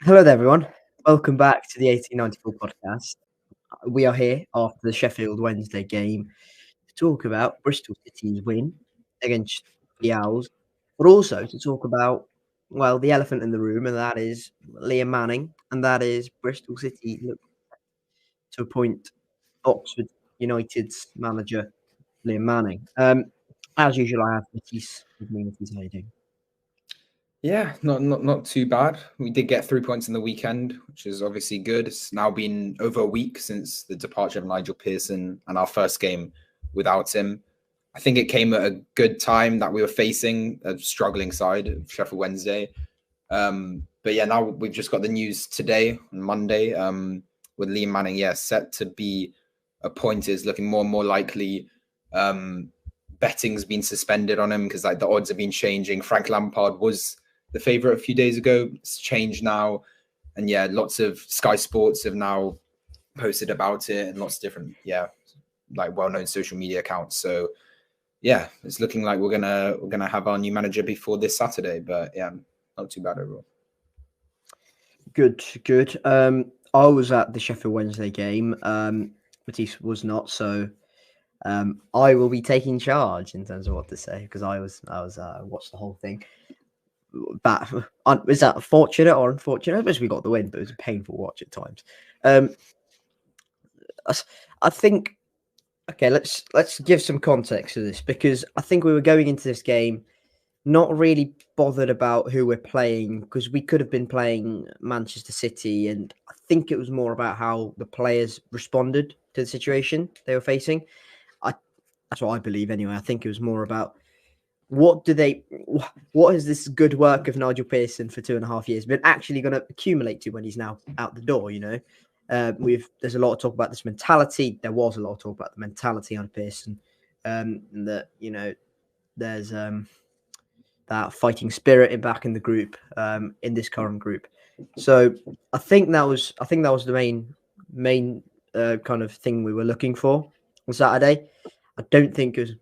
Hello there, everyone. Welcome back to the 1894 podcast. We are here after the Sheffield Wednesday game to talk about Bristol City's win against the Owls, but also to talk about, well, the elephant in the room, and that is Liam Manning, and that is Bristol City look to appoint Oxford United's manager, Liam Manning. As usual, I have Matiss with me. Matiss, how you doing? Yeah, not too bad. We did get 3 points in the weekend, which is obviously good. It's now been over a week since the departure of Nigel Pearson and our first game without him. I think it came at a good time that we were facing a struggling side of Sheffield Wednesday. But yeah, now we've just got the news today on Monday with Liam Manning, set to be appointed, is looking more and more likely. Betting's been suspended on him because the odds have been changing. Frank Lampard was the favourite a few days ago. It's changed now. And yeah, lots of Sky Sports have now posted about it and lots of different, well-known social media accounts. So yeah, it's looking like we're gonna have our new manager before this Saturday. But yeah, not too bad overall. Good. I was at the Sheffield Wednesday game. Matisse was not, so I will be taking charge in terms of what to say because I watched the whole thing. But is that fortunate or unfortunate? I suppose we got the win, but it was a painful watch at times. I think. Okay, let's give some context to this because I think we were going into this game not really bothered about who we're playing because we could have been playing Manchester City, and I think it was more about how the players responded to the situation they were facing. That's what I believe anyway. I think it was more about what is this good work of Nigel Pearson for 2.5 years been actually going to accumulate to when he's now out the door, there's a lot of talk about this mentality. There was a lot of talk about the mentality on Pearson, that there's that fighting spirit back in the group, in this current group. So I think that was the main kind of thing we were looking for on Saturday. I think there's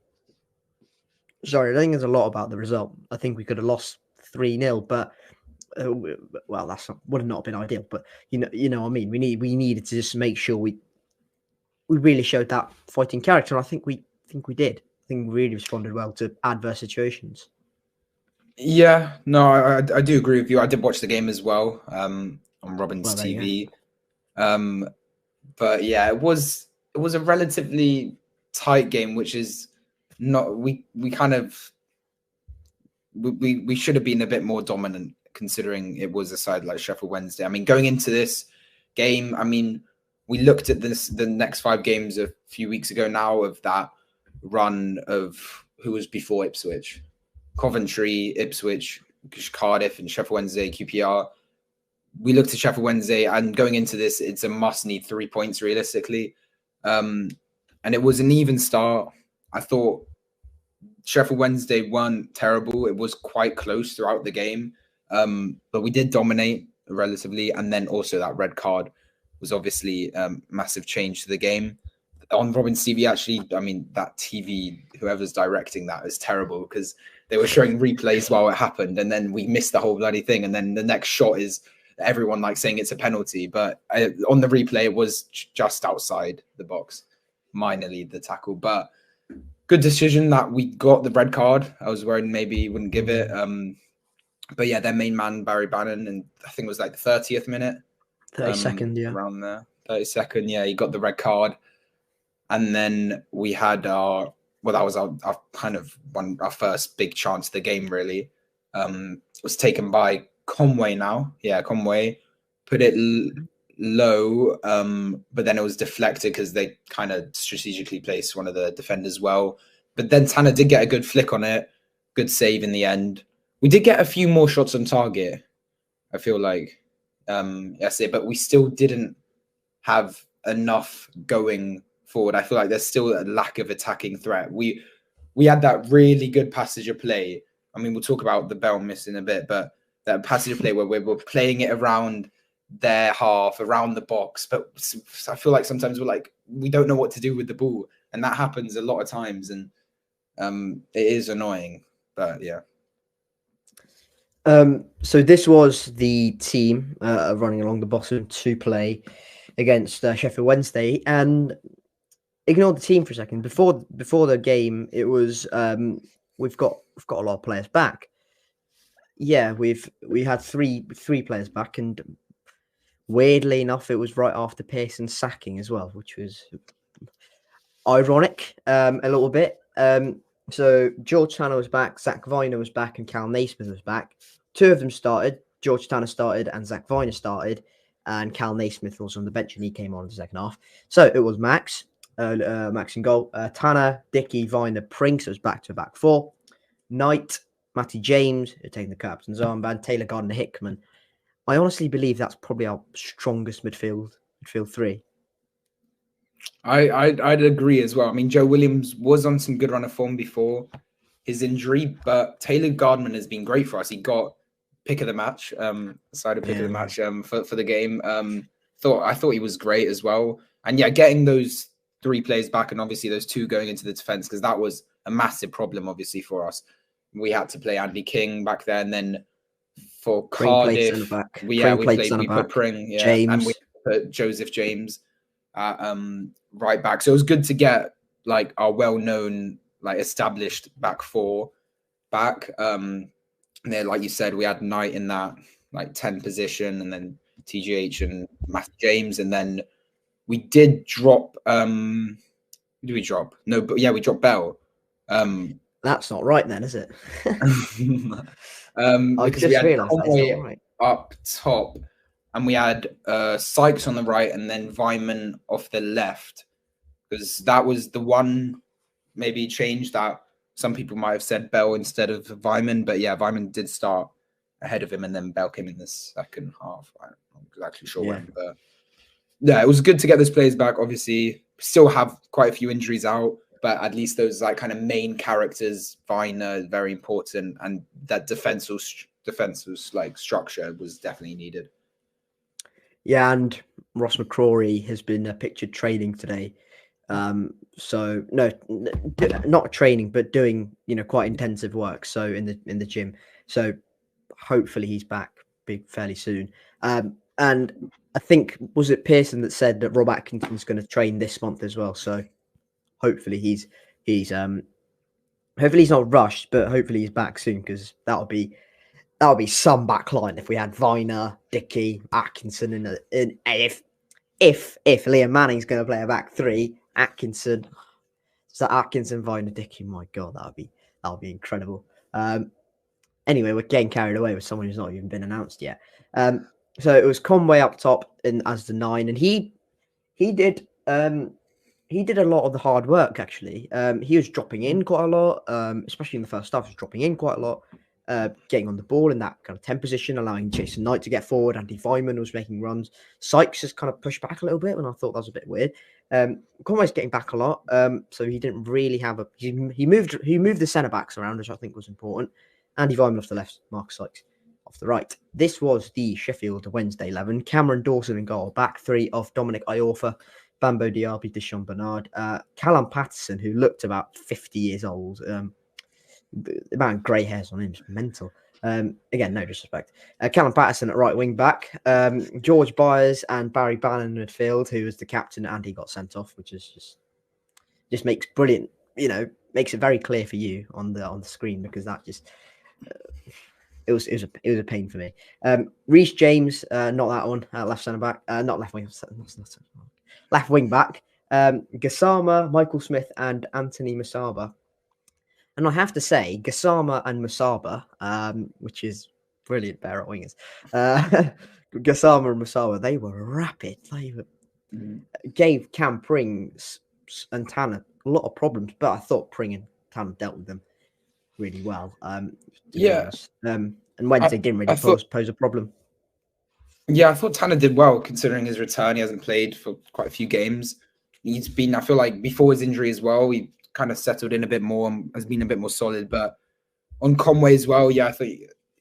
a lot about the result. I think we could have lost 3-0, but would have not been ideal. But you know what I mean. We needed to just make sure we really showed that fighting character. And I think we did. I think we really responded well to adverse situations. Yeah, no, I do agree with you. I did watch the game as well on Robin's TV. But yeah, it was a relatively tight game, which is not we should have been a bit more dominant considering it was a side like Sheffield Wednesday. I mean, going into this game, I mean, we looked at the next 5 games a few weeks ago now of that run of who was before Ipswich. Coventry, Ipswich, Cardiff, and Sheffield Wednesday, QPR. We looked at Sheffield Wednesday, and going into this, it's a must-need 3 points realistically. And it was an even start. I thought Sheffield Wednesday weren't terrible. It was quite close throughout the game, but we did dominate relatively. And then also that red card was obviously massive change to the game. On Robin's TV, actually, I mean, that TV, whoever's directing that is terrible because they were showing replays while it happened, and then we missed the whole bloody thing. And then the next shot is everyone saying it's a penalty, but on the replay, it was just outside the box, minorly the tackle. But good decision that we got the red card. I was worried maybe he wouldn't give it. But yeah, their main man, Barry Bannon, and I think it was the 30th minute. 32nd, yeah. Around there. 32nd, yeah, he got the red card. And then we had that was our kind of our first big chance of the game, really. Was taken by Conway now. Yeah, Conway put it low, but then it was deflected because they kind of strategically placed one of the defenders well. But then Tanner did get a good flick on it. Good save in the end. We did get a few more shots on target, I feel like. That's it. But we still didn't have enough going forward. I feel like there's still a lack of attacking threat. We had that really good passage of play. I mean, we'll talk about the bell miss in a bit, but that passage of play where we were playing it around their half, around the box. But I feel like sometimes we don't know what to do with the ball. And that happens a lot of times. And it is annoying. But yeah. So this was the team running along the bottom to play against Sheffield Wednesday, and ignore the team for a second. Before the game, it was we've got a lot of players back. Yeah, we had three players back, and weirdly enough, it was right after Pearson's sacking as well, which was ironic a little bit. So George Tanner was back, Zach Viner was back, and Cal Naismith was back. Two of them started. George Tanner started, and Zach Viner started, and Cal Naismith was on the bench, and he came on in the second half. So it was Max in goal. Tanner, Dickey, Viner, Pring. So it was back to back four. Knight, Matty James, taking the captain's armband, Taylor Gardner Hickman. I honestly believe that's probably our strongest midfield three. I'd agree as well. I mean, Joe Williams was on some good run of form before his injury, but Taylor Gardner has been great for us. He got pick of the match, side of pick of the match for the game. I thought he was great as well. And yeah, getting those three players back, and obviously those two going into the defense, because that was a massive problem, obviously, for us. We had to play Andy King back there, and then for Cardiff, we put Pring, James. and we put Joseph James right back. So it was good to get like our well-known, like established back four back. And then, like you said, we had Knight in that like 10 position, and then TGH and Matthew James, and then we did drop. Who did we drop? No, but yeah, we dropped Bell. That's not right, then, is it? Because we had Conway up top, and we had Sykes on the right, and then Vyman off the left, because that was the one maybe change that some people might have said Bell instead of Vyman, but yeah, Vyman did start ahead of him, and then Bell came in the second half. I'm not exactly sure when, but yeah, it was good to get those players back. Obviously, still have quite a few injuries out, but at least those like kind of main characters, Viner, very important, and that defensive like structure was definitely needed. Yeah, and Ross McCrory has been pictured training today. So no, not training, but doing quite intensive work. So in the gym. So hopefully he's back fairly soon. And I think, was it Pearson that said that Rob Atkinson's going to train this month as well? So hopefully he's hopefully he's not rushed, but hopefully he's back soon, because that'll be some back line if we had Viner, Dickey, Atkinson in if Liam Manning's going to play a back three, Atkinson, Viner, Dickey. My God, that'll be incredible. Anyway, we're getting carried away with someone who's not even been announced yet. So it was Conway up top as the 9, and he did a lot of the hard work, actually. He was dropping in quite a lot, especially in the first half. He was dropping in quite a lot, getting on the ball in that kind of 10 position, allowing Jason Knight to get forward. Andy Vyman was making runs. Sykes just kind of pushed back a little bit when I thought that was a bit weird. Conway's getting back a lot, so he didn't really have he moved the centre backs around, which I think was important. Andy Vyman off the left, Mark Sykes off the right. This was the Sheffield Wednesday 11. Cameron Dawson in goal. Back three of Dominic Iorfa, Bambo Diaby, Deshaun Bernard, Callum Patterson, who looked about 50 years old. The amount of grey hairs on him is mental. Again, no disrespect. Callum Patterson at right wing back. George Byers and Barry Bannon in midfield, who was the captain, and he got sent off, which is just makes brilliant. Makes it very clear for you on the screen, because that just. It was a pain for me. Reece James, not that one, left centre back, not left wing, left wing back. Gassama, Michael Smith, and Anthony Masaba. And I have to say, Gassama and Masaba, which is brilliant pair of wingers. Gassama and Masaba, they were rapid. They gave Cam Pring and Tanner a lot of problems, but I thought Pring and Tanner dealt with them really well. And Wednesday didn't really pose a problem. Yeah, I thought Tanner did well considering his return. He hasn't played for quite a few games. He's been, I feel like, before his injury as well, he kind of settled in a bit more and has been a bit more solid. But on Conway as well, I thought,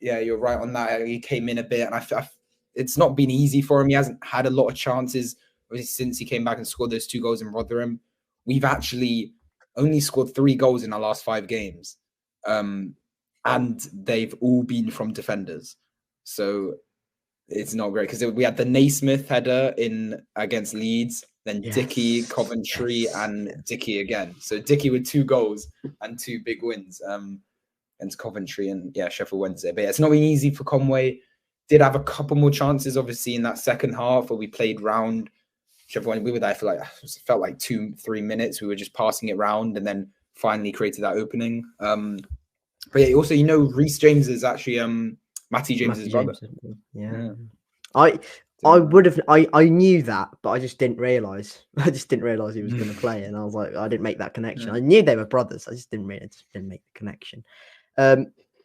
you're right on that. He came in a bit, and it's not been easy for him. He hasn't had a lot of chances since he came back and scored those 2 goals in Rotherham. We've actually only scored 3 goals in our last 5 games. and they've all been from defenders. So it's not great because we had the Naismith header in against Leeds, then Dickey, Coventry, and Dickey again. So Dickey with 2 goals and 2 big wins against Coventry and Sheffield Wednesday. But it's not been easy for Conway. Did have a couple more chances, obviously, in that second half where we played round Sheffield Wednesday. We were there for it felt like 2-3 minutes. We were just passing it round and then finally created that opening. But yeah, also, Reece James is actually Matty James's brother. Yeah. I would have. I knew that, but I just didn't realize. I just didn't realize he was going to play, and I was like, I didn't make that connection. I knew they were brothers. I just didn't make the connection.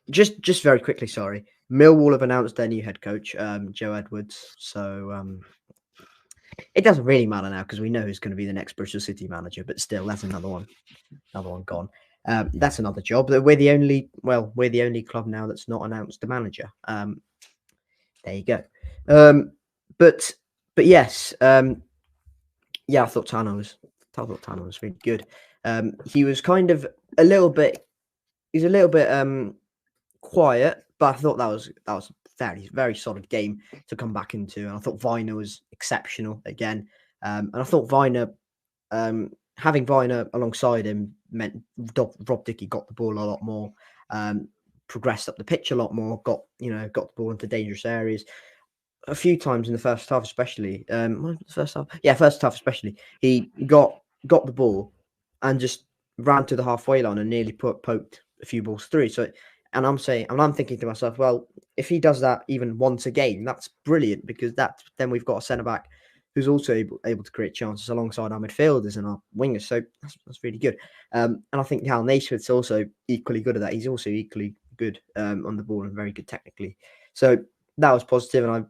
Just very quickly, sorry. Millwall have announced their new head coach, Joe Edwards. So it doesn't really matter now because we know who's going to be the next Bristol City manager. But still, that's another one gone. That's another job. We're the only club now that's not announced a manager. There you go. But yes, I thought Tano was really good. He was kind of a little bit quiet, but I thought that was very, very solid game to come back into. And I thought Viner was exceptional again. And I thought Viner, having Viner alongside him meant Rob Dickey got the ball a lot more, progressed up the pitch a lot more, got the ball into dangerous areas. A few times in the first half, especially. First half especially. He got the ball and just ran to the halfway line and nearly poked a few balls through. So, and I'm thinking to myself, well, if he does that even once a game, that's brilliant because then we've got a centre back who's also able to create chances alongside our midfielders and our wingers. So that's really good. And I think Hal Naismith's also equally good at that. He's also equally good on the ball and very good technically. So that was positive, and I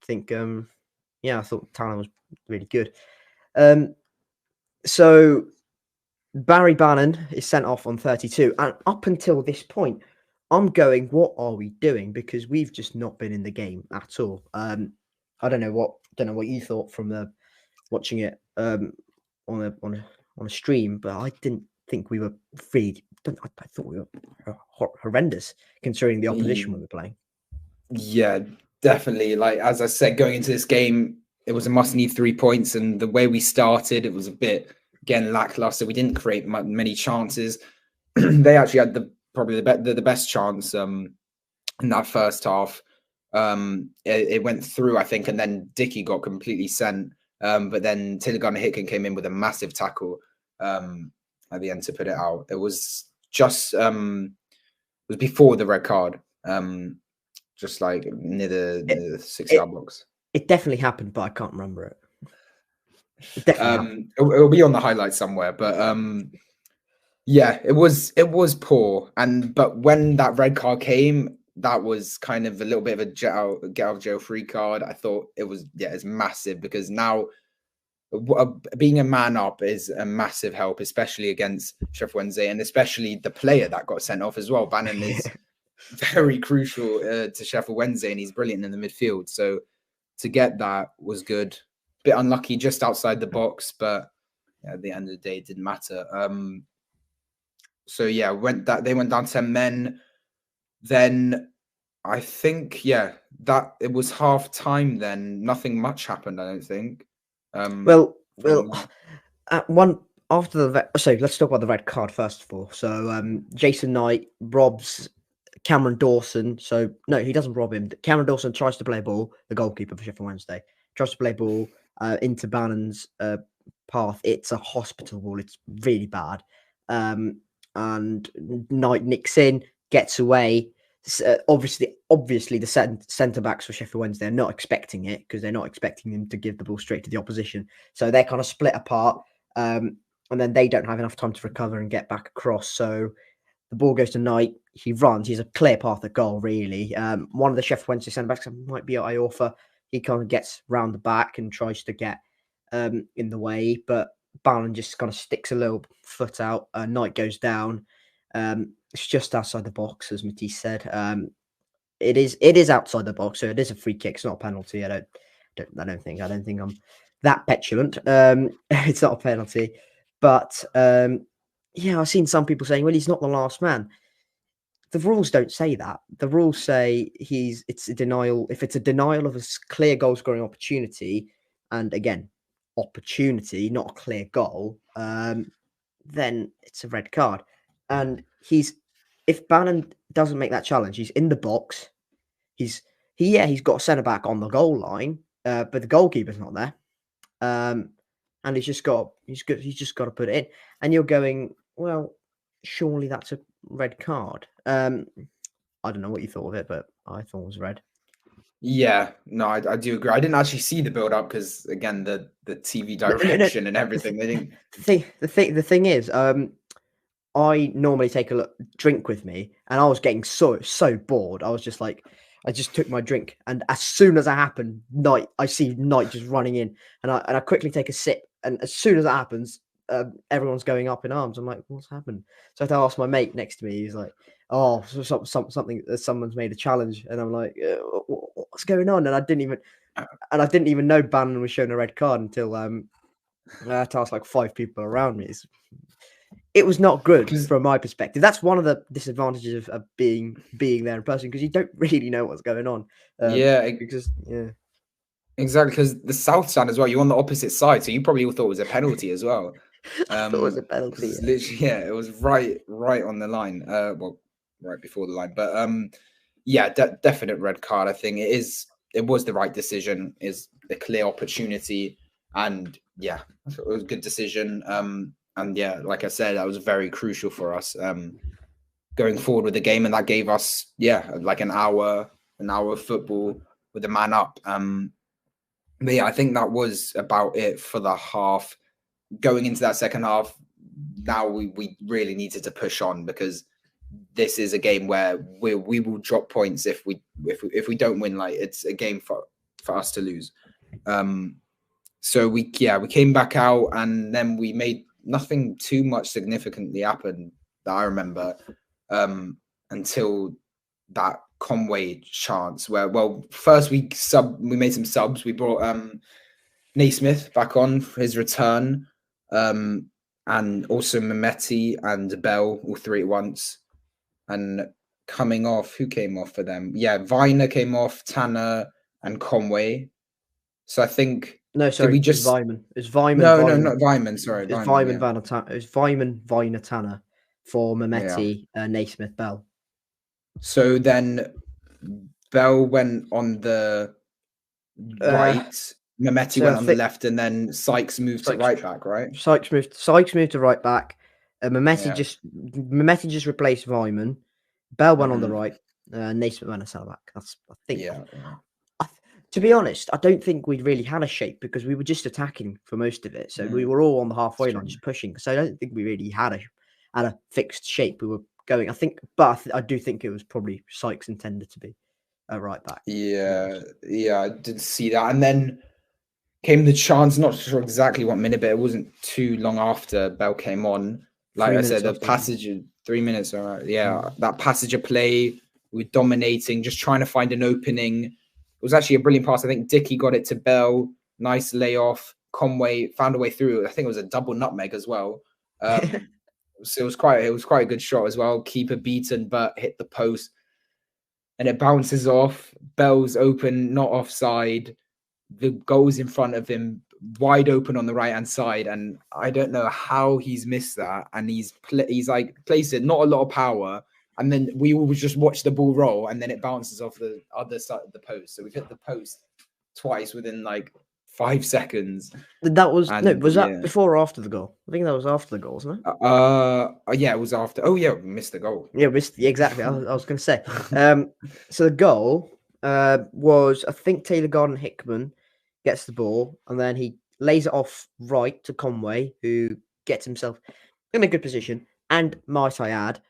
think I thought Tyler was really good. So Barry Bannon is sent off on 32, and up until this point I'm going, what are we doing? Because we've just not been in the game at all. I don't know what you thought from watching it on a stream, but I didn't think we were really. I thought we were horrendous considering the opposition we were playing. Yeah, definitely. Like, as I said, going into this game, it was a must-need 3 points, and the way we started, it was a bit, again, lackluster. We didn't create many chances. They actually had probably the best chance in that first half. It went through, I think, and then Dickey got completely sent. But then Tilligan-Hicken came in with a massive tackle at the end to put it out. It was just it was before the red card. Just like near the 6-yard box. It definitely happened, but I can't remember it. It definitely it'll be on the highlights somewhere, but it was poor. But when that red card came, that was kind of a little bit of a get out of jail free card. I thought it's massive because now being a man up is a massive help, especially against Sheffield Wednesday, and especially the player that got sent off as well. Bannon is very crucial to Sheffield Wednesday, and he's brilliant in the midfield. So to get that was good. Bit unlucky just outside the box, but at the end of the day, it didn't matter. They went down 10 men. Then I think that it was half time. Then nothing much happened. I don't think. So let's talk about the red card first of all. So Jason Knight robs Cameron Dawson. So no, he doesn't rob him. Cameron Dawson tries to play ball, the goalkeeper for Sheffield Wednesday, tries to play ball into Bannon's path. It's a hospital ball. It's really bad. And Knight nicks in, gets away. Obviously, the centre backs for Sheffield Wednesday are not expecting it because they're not expecting him to give the ball straight to the opposition. So they're kind of split apart. And then they don't have enough time to recover and get back across. So the ball goes to Knight. He runs. He's a clear path of goal, really. One of the Sheffield Wednesday centre-backs might be Iorfa. He kind of gets round the back and tries to get in the way, but Bannon just kind of sticks a little foot out. Knight goes down. It's just outside the box, as Matiss said. It is outside the box, so it is a free kick. It's not a penalty. I don't think I'm that petulant. It's not a penalty, but I've seen some people saying, well, he's not the last man. the rules don't say that. The rules say it's a denial. If it's a denial of a clear goal scoring opportunity, and again, opportunity, not a clear goal, then it's a red card. And if Bannon doesn't make that challenge, he's in the box. He's got a centre back on the goal line, but the goalkeeper's not there. And he's just got to put it in. And you're going, well, surely that's a red card. I don't know what you thought of it, but I thought it was red. Yeah, no, I do agree. I didn't actually see the build up because again, the TV direction and everything. They didn't. The thing is, I normally take a drink with me, and I was getting so bored. I was just like, I just took my drink, and as soon as that happened, I see Knight just running in, and I quickly take a sip, and as soon as that happens, everyone's going up in arms. I'm like, what's happened? So I had to ask my mate next to me. He's like, oh, something someone's made a challenge, and I'm like, what's going on? And I didn't even know Bannon was shown a red card until I had to ask like 5 people around me. It was not good from my perspective. That's one of the disadvantages of being there in person, because you don't really know what's going on. Exactly, because the south stand as well. You're on the opposite side, so you probably thought it was a penalty as well. I thought it was a penalty. Yeah. Literally, it was right on the line. Right before the line. But definite red card. I think it was the right decision. Is a clear opportunity, and it was a good decision. And like I said, that was very crucial for us going forward with the game, and that gave us like an hour of football with the man up. But I think that was about it for the half. Going into that second half, now we really needed to push on, because this is a game where we will drop points if we don't win. Like, it's a game for us to lose. So we came back out, and then we made nothing too much significantly happen that I remember until that Conway chance where, first we made some subs. We brought Naismith back on for his return, and also Mehmeti and Bell, all 3 at once. And coming off, who came off for them? Viner came off, Tanner and Conway. So I think no, sorry, it was Vyman. It was Vyman. No, not Vyman. Sorry, it was Vyman. It was Vyman, Viner, Tanner for Mehmeti, Naismith, Bell. So then Bell went on the right, Mehmeti went on the left, and then Sykes moved to right back, right? Sykes moved to right back. Mehmeti just replaced Vyman. Bell went on the right. Naismith went on centre back. That's, I think. Yeah. To be honest, I don't think we'd really had a shape, because we were just attacking for most of it. So we were all on the halfway line, just pushing. So I don't think we really had a fixed shape. We were going, I think, but I do think it was probably Sykes intended to be a right back. Yeah, I did see that. And then came the chance, not sure exactly what minute, but it wasn't too long after Bell came on. Like I said, the passage of 3 minutes, all right. Yeah, that passage of play, we're dominating, just trying to find an opening. It was actually a brilliant pass. I think Dickey got it to Bell. Nice layoff. Conway found a way through. I think it was a double nutmeg as well. So it was quite a good shot as well. Keeper beaten, but hit the post. And it bounces off. Bell's open, not offside. The goal's in front of him, wide open on the right-hand side. And I don't know how he's missed that. And he's like placed it, not a lot of power. And then we will just watch the ball roll, and then it bounces off the other side of the post. So we've hit the post twice within like 5 seconds. That was that before or after the goal? I think that was after the goal, wasn't it? It was after. Oh yeah, we missed the goal. Yeah, exactly. I was going to say. So the goal was, I think, Taylor Garden Hickman gets the ball, and then he lays it off right to Conway, who gets himself in a good position. And might I add,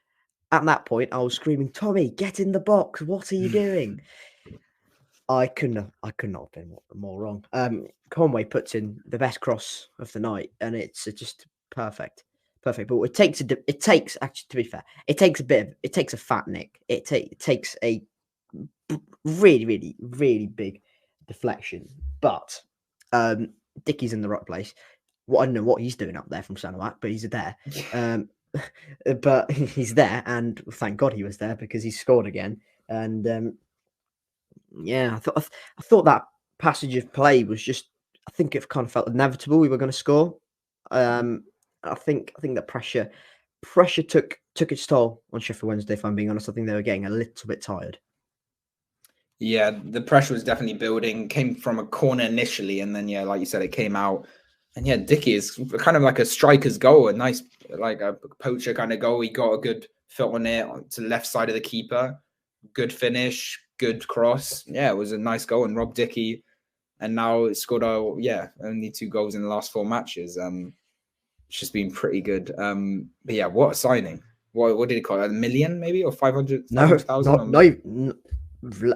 at that point, I was screaming, "Tommy, get in the box! What are you doing?" I could not have been more wrong. Conway puts in the best cross of the night, and it's just perfect. But it takes actually, to be fair, it takes a fat nick. It takes a really, really, really big deflection. But Dickey's in the right place. I don't know what he's doing up there from centre back, but he's there. but he's there, and thank God he was there because he scored again. And yeah, I thought that passage of play was just. I think it kind of felt inevitable we were going to score. I think that pressure took its toll on Sheffield Wednesday. If I'm being honest, I think they were getting a little bit tired. Yeah, the pressure was definitely building. Came from a corner initially, and then yeah, like you said, it came out. And yeah, Dickey is kind of like a striker's goal, a nice like a poacher kind of goal. He got a good foot on it to the left side of the keeper. Good finish, good cross. Yeah, it was a nice goal. And Rob Dickey, and now it's scored only 2 goals in the last 4 matches. It's just been pretty good. But yeah, what a signing. What did he call it? 1 million maybe, or 500,000? No,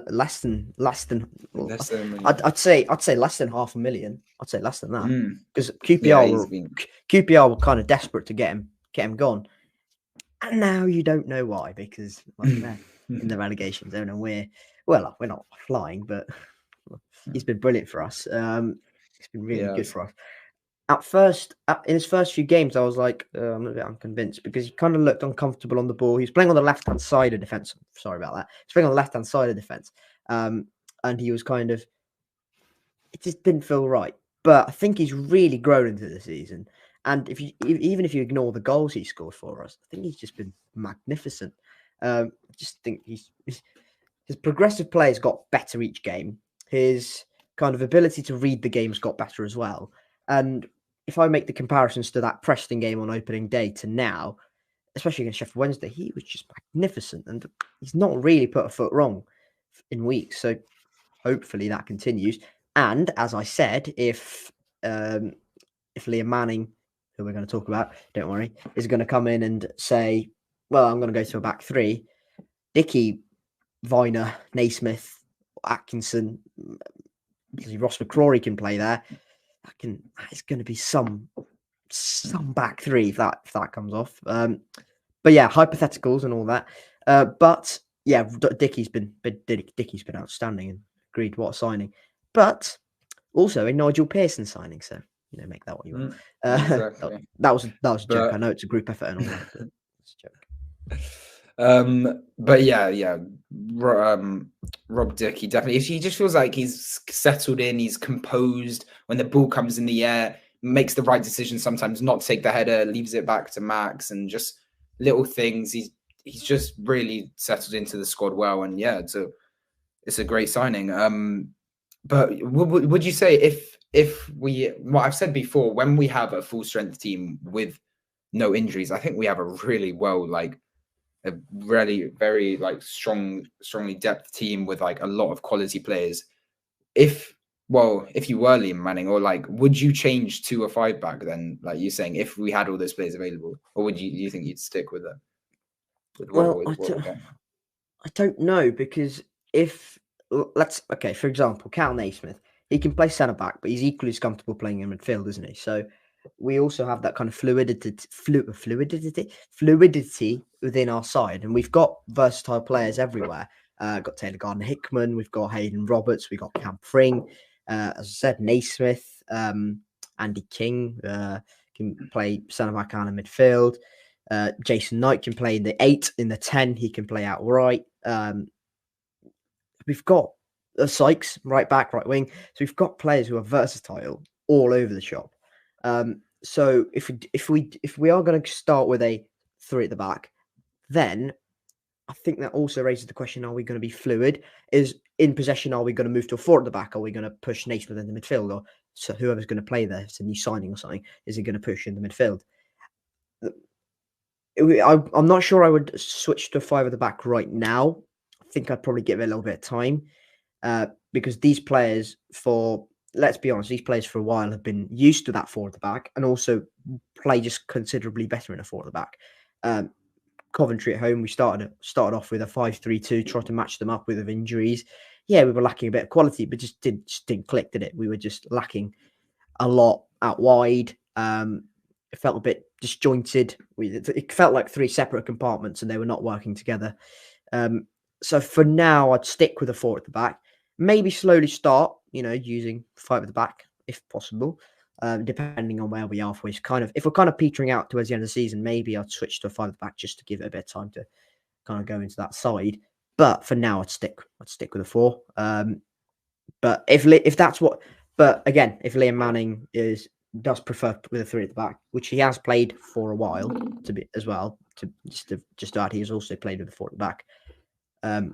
less than Less than $1 million. I'd say less than 500,000. I'd say less than that because QPR were kind of desperate to get him gone, and now you don't know why because they're in the relegation zone and we're not flying, but he's been brilliant for us. It's been really good for us. At first, in his first few games, I was like, I'm a bit unconvinced because he kind of looked uncomfortable on the ball. He was playing on the left-hand side of defence. Sorry about that. He's playing on the left-hand side of defence. And he was kind of, it just didn't feel right. But I think he's really grown into the season. And even if you ignore the goals he scored for us, I think he's just been magnificent. I just think his progressive play's got better each game. His kind of ability to read the game's got better as well. And if I make the comparisons to that Preston game on opening day to now, especially against Sheffield Wednesday, he was just magnificent. And he's not really put a foot wrong in weeks. So hopefully that continues. And as I said, if Liam Manning, who we're going to talk about, don't worry, is going to come in and say, well, I'm going to go to a back 3, Dickey, Viner, Naismith, Atkinson, Ross McCrory can play there. It's going to be some back 3 if that comes off. But yeah, hypotheticals and all that. But yeah, Dickey's been outstanding and agreed. What a signing! But also a Nigel Pearson signing. So make that what you want. Exactly. That was a joke. I know it's a group effort and all that. But it's a joke. But yeah. Rob Dickey definitely. He just feels like he's settled in. He's composed when the ball comes in the air. Makes the right decision sometimes. Not take the header. Leaves it back to Max and just little things. He's just really settled into the squad well. And yeah, it's a great signing. But would you say if we, what I've said before, when we have a full strength team with no injuries, I think we have a really a really very strongly depth team with a lot of quality players. If you were Liam Manning, or would you change to a 5 back then, like you're saying, if we had all those players available, or do you think you'd stick with it? I don't know, because for example, Cal Naismith, he can play centre back, but he's equally as comfortable playing in midfield, isn't he? So we also have that kind of fluidity within our side, and we've got versatile players everywhere. Got Taylor Gardner-Hickman, we've got Hayden Roberts, we've got Cam Fring, as I said, Naismith, Andy King can play centre back and in midfield. Jason Knight can play in the 8, in the 10. He can play outright. We've got Sykes, right back, right wing. So we've got players who are versatile all over the shop. So if we are going to start with a 3 at the back, then I think that also raises the question: are we going to be fluid? Is in possession? Are we going to move to a 4 at the back? Are we going to push Naismith in the midfield, or so whoever's going to play there? It's a new signing or something. Is he going to push in the midfield? I'm not sure I would switch to 5 at the back right now. I think I'd probably give it a little bit of time, because these players, let's be honest, these players for a while have been used to that 4 at the back and also play just considerably better in a 4 at the back. Coventry at home, we started off with a 5-3-2, tried to match them up with injuries. Yeah, we were lacking a bit of quality, but just didn't click, did it? We were just lacking a lot out wide. It felt a bit disjointed. It felt like 3 separate compartments and they were not working together. So for now, I'd stick with a 4 at the back. Maybe slowly start, using 5 at the back if possible. depending on where we are. If we're kind of petering out towards the end of the season, maybe I'd switch to a 5 at the back just to give it a bit of time to kind of go into that side. But for now, I'd stick with a 4. But if that's what, but again, if Liam Manning does prefer with a 3 at the back, which he has played for a while to be as well, just to add, he has also played with a 4 at the back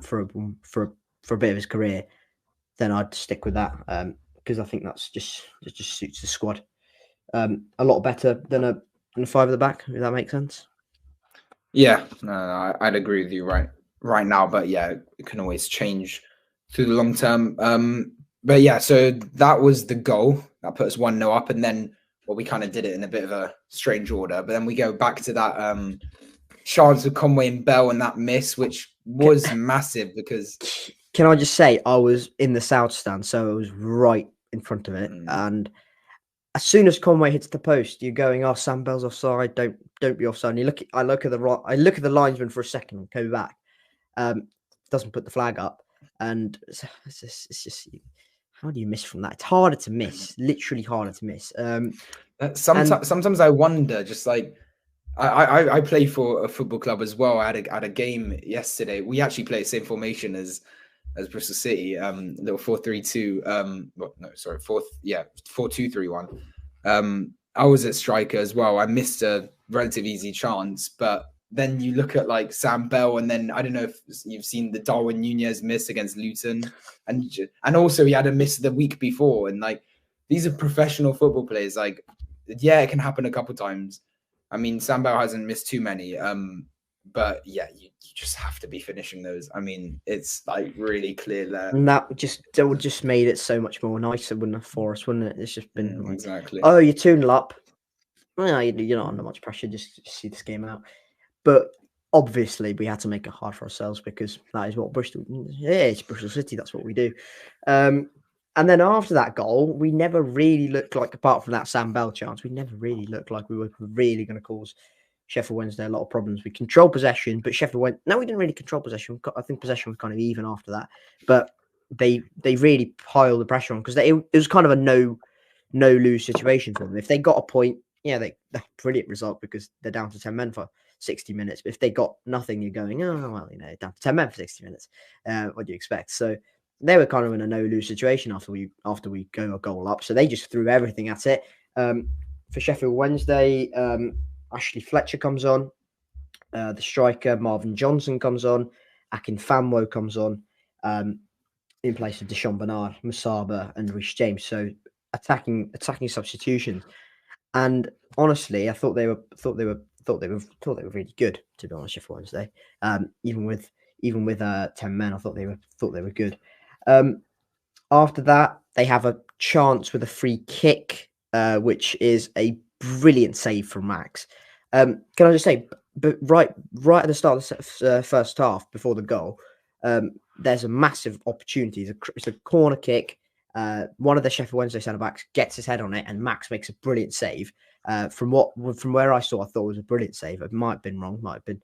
for a bit of his career, then I'd stick with that because I think that's just suits the squad a lot better than a 5 at the back. If that makes sense. Yeah, no, I'd agree with you right now, but yeah, it can always change through the long term. But yeah, so that was the goal that put us 1-0 up, and then we kind of did it in a bit of a strange order. But then we go back to that chance of Conway and Bell and that miss, which was massive because. Can I just say, I was in the south stand, so I was right in front of it, and as soon as Conway hits the post, you're going, "Oh, Sam Bell's offside. Don't be offside." And I look at the linesman for a second and go back. Doesn't put the flag up, and it's just how do you miss from that? It's harder to miss, literally harder to miss. Sometimes I wonder, just like I play for a football club as well. I had a game yesterday. We actually play the same formation as Bristol City, little 4-3-2. 4-2-3-1. I was at striker as well. I missed a relative easy chance, but then you look at like Sam Bell, and then I don't know if you've seen the Darwin Nunez miss against Luton, and also he had a miss the week before. And like, these are professional football players. Like, yeah, it can happen a couple times. I mean, Sam Bell hasn't missed too many. But yeah, you just have to be finishing those. I mean, it's like really clear there. And that just made it so much more nicer, wouldn't it, for us, wouldn't it? It's just been like, exactly. Oh, you're 2-0 up. Well, you're not under much pressure, just see this game out. But obviously, we had to make it hard for ourselves because that is what Bristol. Yeah, it's Bristol City. That's what we do. And then after that goal, we never really looked like, apart from that Sam Bell chance, we never really looked like we were really going to cause Sheffield Wednesday a lot of problems. We controlled possession, but we didn't really control possession. I think possession was kind of even after that, but they really piled the pressure on because it was kind of a no lose situation for them. If they got a point, yeah, that's a brilliant result because they're down to 10 men for 60 minutes. But if they got nothing, you're going, oh well, down to 10 men for 60 minutes. What do you expect? So they were kind of in a no lose situation after we go a goal up. So they just threw everything at it. For Sheffield Wednesday, Ashley Fletcher comes on, the striker Marvin Johnson comes on, Akin Fanwo comes on, in place of Deshaun Bernard, Musaba, and Reece James. So attacking substitutions, and honestly, I thought they were really good. To be honest, Sheffield Wednesday, even with 10 men, I thought they were good. After that, they have a chance with a free kick, which is a brilliant save from Max. Can I just say, but right at the start of the first half, before the goal, there's a massive opportunity. It's a corner kick. One of the Sheffield Wednesday centre backs gets his head on it, and Max makes a brilliant save. From where I saw, I thought it was a brilliant save. It might have been wrong, might have been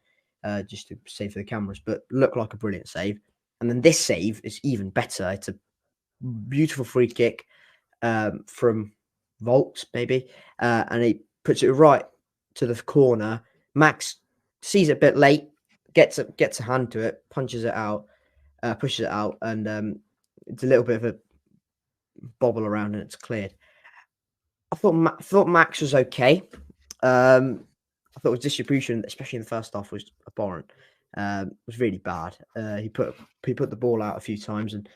just to save for the cameras, but looked like a brilliant save. And then this save is even better. It's a beautiful free kick from Volts, maybe, and he puts it right to the corner. Max sees it a bit late, gets a hand to it, punches it out, pushes it out, and it's a little bit of a bobble around and it's cleared. I thought Max was okay. I thought his distribution, especially in the first half, was abhorrent. Was really bad. He put the ball out a few times, and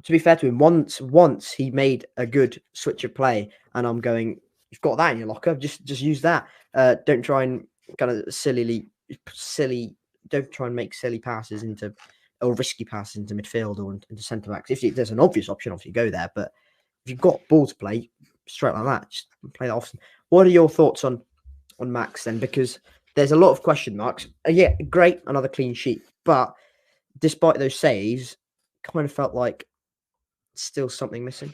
to be fair to him, once he made a good switch of play, and I'm going, you've got that in your locker, just use that. Don't try and kind of don't try and make silly passes or risky passes into midfield or into centre backs. If there's an obvious option, obviously go there, but if you've got ball to play, straight like that, just play that often. What are your thoughts on Max then? Because there's a lot of question marks. Yeah, great, another clean sheet, but despite those saves, kind of felt like still something missing.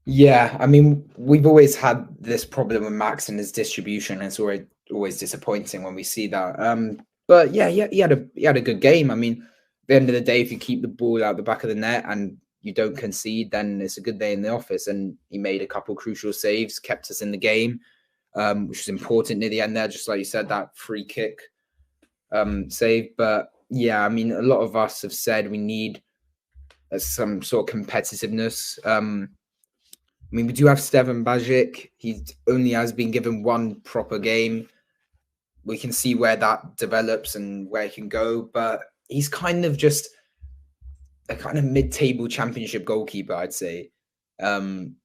Yeah, I mean, we've always had this problem with Max and his distribution. And it's always disappointing when we see that. But yeah, he had a good game. I mean, at the end of the day, if you keep the ball out the back of the net and you don't concede, then it's a good day in the office. And he made a couple crucial saves, kept us in the game, which was important near the end there. Just like you said, that free kick save. But yeah, I mean, a lot of us have said we need some sort of competitiveness. I mean, we do have Stevan Bajic. He only has been given one proper game. We can see where that develops and where he can go, but he's kind of just a kind of mid-table championship goalkeeper, I'd say. And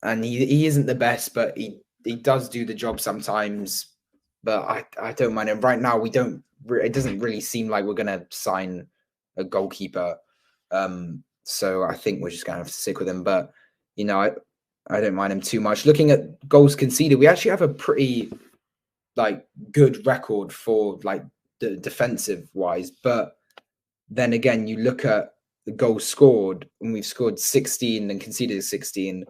he isn't the best, but he does do the job sometimes. But I don't mind him. Right now, it doesn't really seem like we're going to sign a goalkeeper. So I think we're just going to have to stick with him. But, you know, I don't mind him too much. Looking at goals conceded, we actually have a pretty good record for the defensive wise. But then again, you look at the goals scored, and we've scored 16 and conceded 16,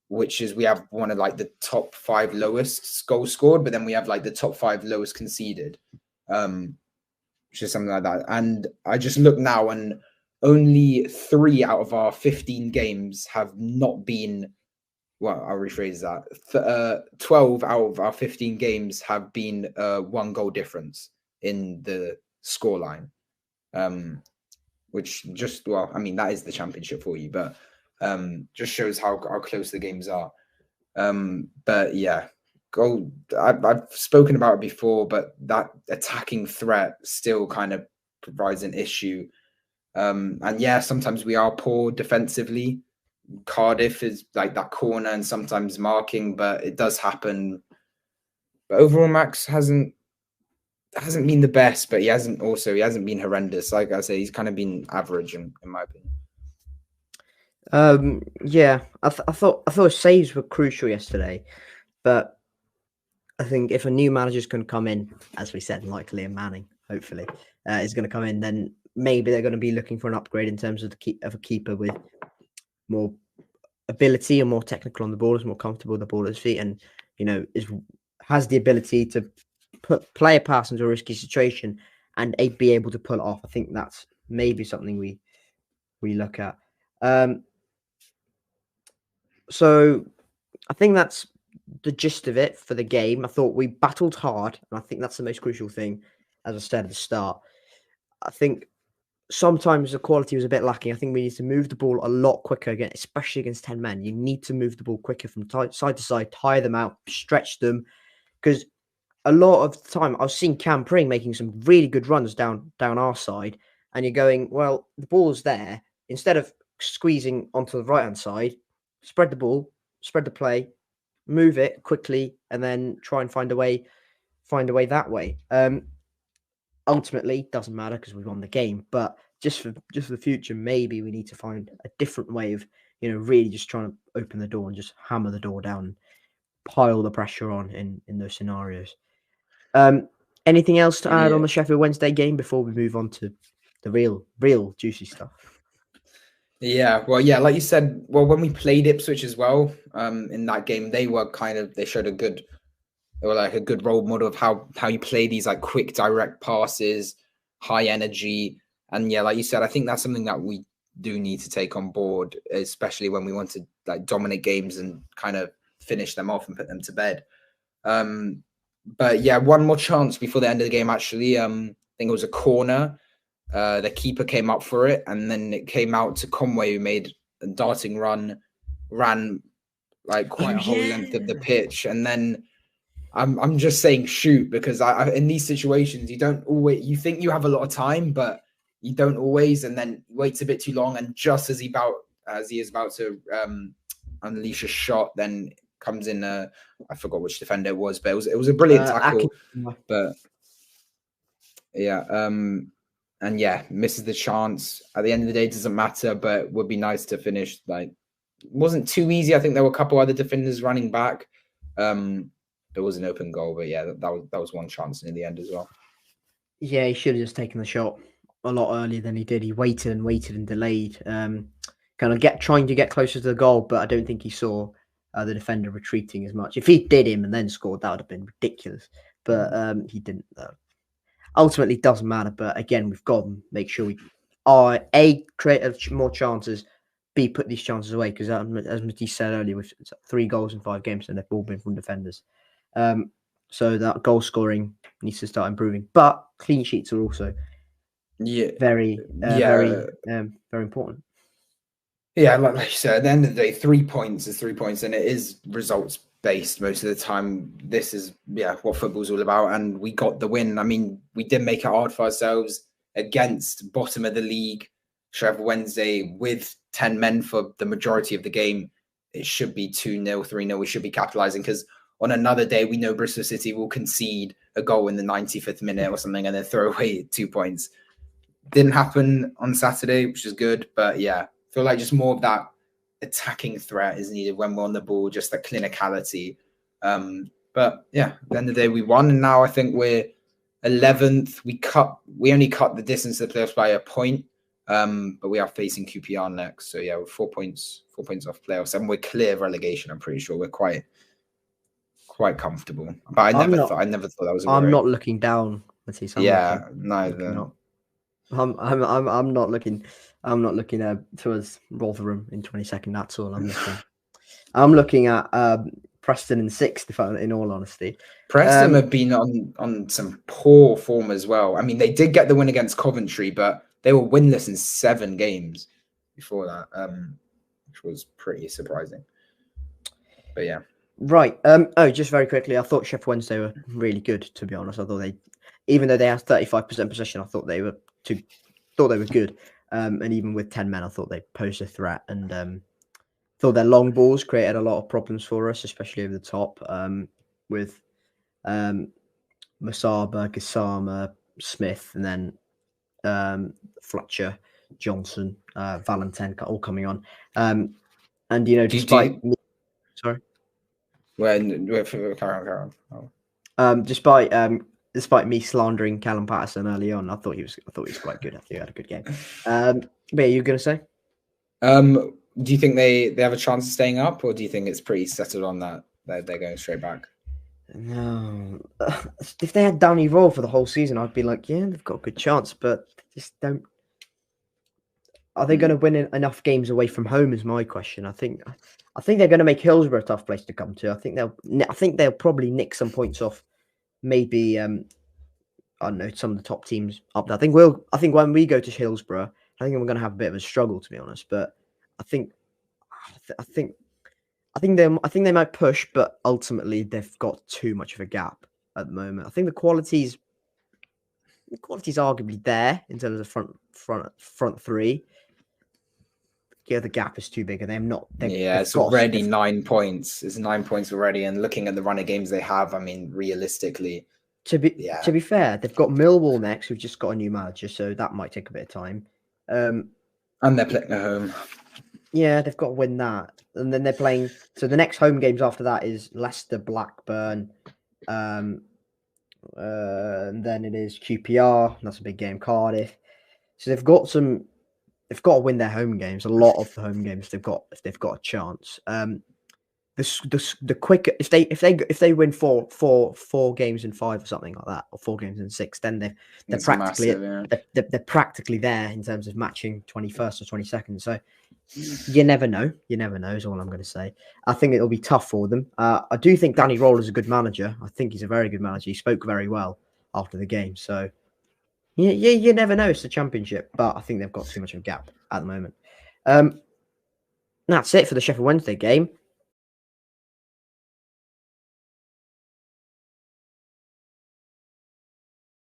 which is we have one of the top 5 lowest goals scored, but then we have the top 5 lowest conceded, which is something like that. And I just look now, and only 3 out of our 15 games have not been. Well, I'll rephrase that. 12 out of our 15 games have been 1 goal difference in the scoreline, which just, well, I mean, that is the championship for you, but just shows how close the games are. But yeah, goal. I've spoken about it before, but that attacking threat still kind of provides an issue. And yeah, sometimes we are poor defensively. Cardiff is that corner and sometimes marking, but it does happen. But overall, Max hasn't been the best, but he hasn't been horrendous. Like I say, he's kind of been average in my opinion. Yeah, I thought saves were crucial yesterday, but I think if a new manager's going to come in, as we said, like Liam Manning, hopefully, is going to come in, then maybe they're going to be looking for an upgrade in terms of a keeper with more ability and more technical on the ball, is more comfortable with the ball at his feet, and has the ability to play a pass into a risky situation and be able to pull it off. I think that's maybe something we look at. So I think that's the gist of it for the game. I thought we battled hard, and I think that's the most crucial thing. As I said at the start, I think sometimes the quality was a bit lacking. I think we need to move the ball a lot quicker, again, especially against 10 men. You need to move the ball quicker from side to side, tire them out, stretch them. Because a lot of the time, I was seeing Cam Pring making some really good runs down our side. And you're going, well, the ball's there. Instead of squeezing onto the right-hand side, spread the ball, spread the play, move it quickly, and then try and find a way that way. Ultimately, doesn't matter because we won the game. But just for the future, maybe we need to find a different way of, really just trying to open the door and just hammer the door down, and pile the pressure on in those scenarios. Anything else to add on the Sheffield Wednesday game before we move on to the real juicy stuff? Yeah, well, yeah, like you said, when we played Ipswich as well, in that game, they showed a good role model of how you play these quick direct passes, high energy. And yeah, like you said, I think that's something that we do need to take on board, especially when we want to dominate games and kind of finish them off and put them to bed. But yeah, one more chance before the end of the game, actually. I think it was a corner. The keeper came up for it, and then it came out to Conway, who made a darting run, ran quite a whole length of the pitch. And then I'm just saying shoot, because I in these situations, you think you have a lot of time, but you don't always, and then waits a bit too long, and just as he is about to unleash a shot, then comes in I forgot which defender it was, but it was a brilliant tackle. But yeah, and yeah, misses the chance. At the end of the day, it doesn't matter, but it would be nice to finish. It wasn't too easy. I think there were a couple other defenders running back. There was an open goal, but yeah, that was one chance in the end as well. Yeah, he should have just taken the shot a lot earlier than he did. He waited and delayed, kind of trying to get closer to the goal, but I don't think he saw the defender retreating as much. If he did him and then scored, that would have been ridiculous. But he didn't. Ultimately, it doesn't matter. But again, we've got to make sure we are create more chances, B, put these chances away, because as Matiss said earlier, with 3 goals in 5 games, and they've all been from defenders. So that goal scoring needs to start improving. But clean sheets are also very important. Yeah, like you said, at the end of the day, 3 points is 3 points, and it is results based most of the time. This is what football's all about, and we got the win. I mean, we did make it hard for ourselves against bottom of the league, Sheffield Wednesday, with 10 men for the majority of the game. It should be 2-0, 3-0. We should be capitalizing, because on another day, we know Bristol City will concede a goal in the 95th minute or something and then throw away 2 points. Didn't happen on Saturday, which is good, but I feel like just more of that attacking threat is needed when we're on the ball, just that clinicality. But at the end of the day, we won, and now I think we're 11th. We only cut the distance to the playoffs by a point, but we are facing QPR next. So we're 4 points off playoffs, and we're clear of relegation. I'm pretty sure we're quite comfortable. But I never thought that was a worry. I'm not looking down, Matiss. Neither. I'm not looking. I'm not looking towards Rotherham in 22nd. That's all I'm looking. I'm looking at Preston in 6th. In all honesty, Preston have been on some poor form as well. I mean, they did get the win against Coventry, but they were winless in 7 games before that, which was pretty surprising. But right. Just very quickly, I thought Sheffield Wednesday were really good. To be honest, I thought even though they had 35% possession, I thought they were good. And even with 10 men, I thought they posed a threat, and thought their long balls created a lot of problems for us, especially over the top, with Masaba, Gassama, Smith, and then Fletcher, Johnson, Valentin, all coming on. And despite sorry, carry on. Despite me slandering Callum Patterson early on, I thought he was quite good. I think he had a good game. But you're going to say? Do you think they have a chance of staying up, or do you think it's pretty settled on that they're going straight back? No. If they had Danny Roll for the whole season, I'd be like, they've got a good chance, but they just don't. Are they going to win enough games away from home? Is my question. I think they're going to make Hillsborough a tough place to come to. I think they'll probably nick some points off. Maybe I don't know, some of the top teams up there. I think when we go to Hillsborough, I think we're going to have a bit of a struggle, to be honest. But I think they might push, but ultimately they've got too much of a gap at the moment. I think the quality's arguably there in terms of front three. The gap is too big, and they're not. It's already 9 points. It's 9 points already, and looking at the run of games they have, I mean, realistically, to be fair, they've got Millwall next. We've just got a new manager, so that might take a bit of time. And they're playing at home. Yeah, they've got to win that, and then they're playing. So the next home games after that is Leicester, Blackburn, and then it is QPR. That's a big game. Cardiff. So they've got to win their home games. A lot of the home games they've got a chance. The quicker if they win four games in 5 or something like that, or 4 games in 6, then they're practically they're practically there in terms of matching 21st or 22nd. So you never know. You never know is all I'm going to say. I think it'll be tough for them. I do think Danny Roll is a good manager. I think he's a very good manager. He spoke very well after the game. So you never know. It's the Championship, but I think they've got too much of a gap at the moment. That's it for the Sheffield Wednesday game.